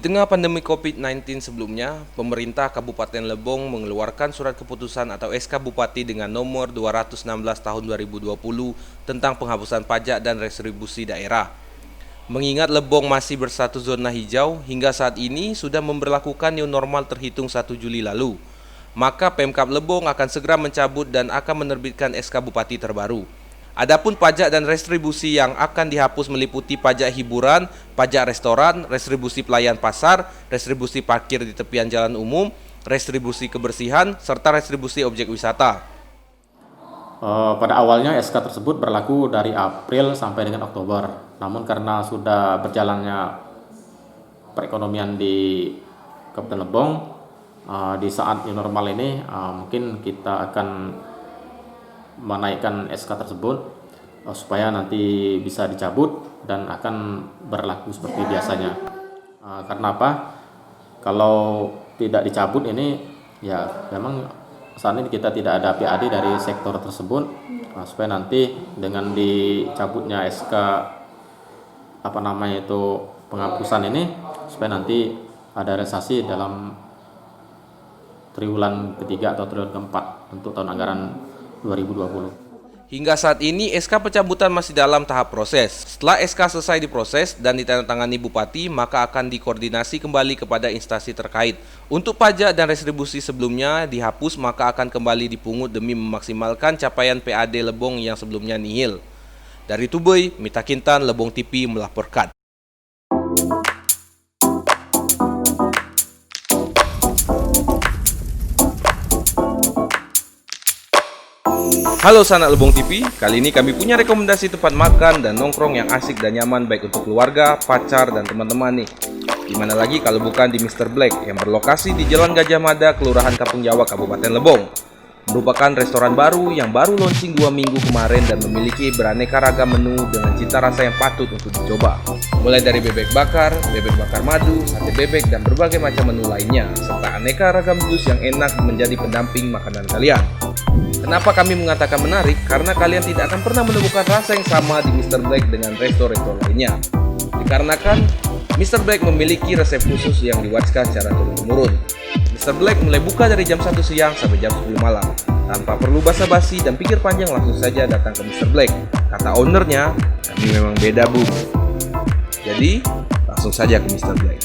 tengah pandemi COVID-19 sebelumnya, pemerintah Kabupaten Lebong mengeluarkan surat keputusan atau SK Bupati dengan nomor 216 tahun 2020 tentang penghapusan pajak dan restribusi daerah. Mengingat Lebong masih berstatus zona hijau, hingga saat ini sudah memberlakukan new normal terhitung 1 Juli lalu. Maka Pemkab Lebong akan segera mencabut dan akan menerbitkan SK Bupati terbaru. Adapun pajak dan restribusi yang akan dihapus meliputi pajak hiburan, pajak restoran, restribusi pelayan pasar, restribusi parkir di tepian jalan umum, restribusi kebersihan, serta restribusi objek wisata. Pada awalnya SK tersebut berlaku dari April sampai dengan Oktober. Namun karena sudah berjalannya perekonomian di Kabupaten Lebong, di saat new normal ini mungkin kita akan menaikkan SK tersebut supaya nanti bisa dicabut dan akan berlaku seperti biasanya. Karena apa? Kalau tidak dicabut ini ya memang saat ini kita tidak ada PAD dari sektor tersebut, supaya nanti dengan dicabutnya SK penghapusan ini, supaya nanti ada realisasi dalam triwulan ketiga atau triwulan keempat untuk tahun anggaran 2020. Hingga saat ini SK pencabutan masih dalam tahap proses. Setelah SK selesai diproses dan ditandatangani Bupati, maka akan dikoordinasi kembali kepada instansi terkait. Untuk pajak dan restribusi sebelumnya dihapus, maka akan kembali dipungut demi memaksimalkan capaian PAD Lebong yang sebelumnya nihil. Dari Tubei, Mita Kintan, Lebong TV melaporkan. Halo sanak Lebong TV, kali ini kami punya rekomendasi tempat makan dan nongkrong yang asik dan nyaman baik untuk keluarga, pacar, dan teman-teman nih. Dimana lagi kalau bukan di Mr. Black yang berlokasi di Jalan Gajah Mada, Kelurahan Kampung Jawa, Kabupaten Lebong. Merupakan restoran baru yang baru launching 2 minggu kemarin dan memiliki beraneka ragam menu dengan cita rasa yang patut untuk dicoba. Mulai dari bebek bakar madu, sate bebek, dan berbagai macam menu lainnya, serta aneka ragam jus yang enak menjadi pendamping makanan kalian. Kenapa kami mengatakan menarik? Karena kalian tidak akan pernah menemukan rasa yang sama di Mr. Black dengan resto-resto lainnya. Dikarenakan Mr. Black memiliki resep khusus yang diwariskan secara turun-temurun. Mr. Black mulai buka dari jam 1 siang sampai jam 10 malam. Tanpa perlu basa-basi dan pikir panjang, langsung saja datang ke Mr. Black. Kata ownernya, kami memang beda bu. Jadi, langsung saja ke Mr. Black.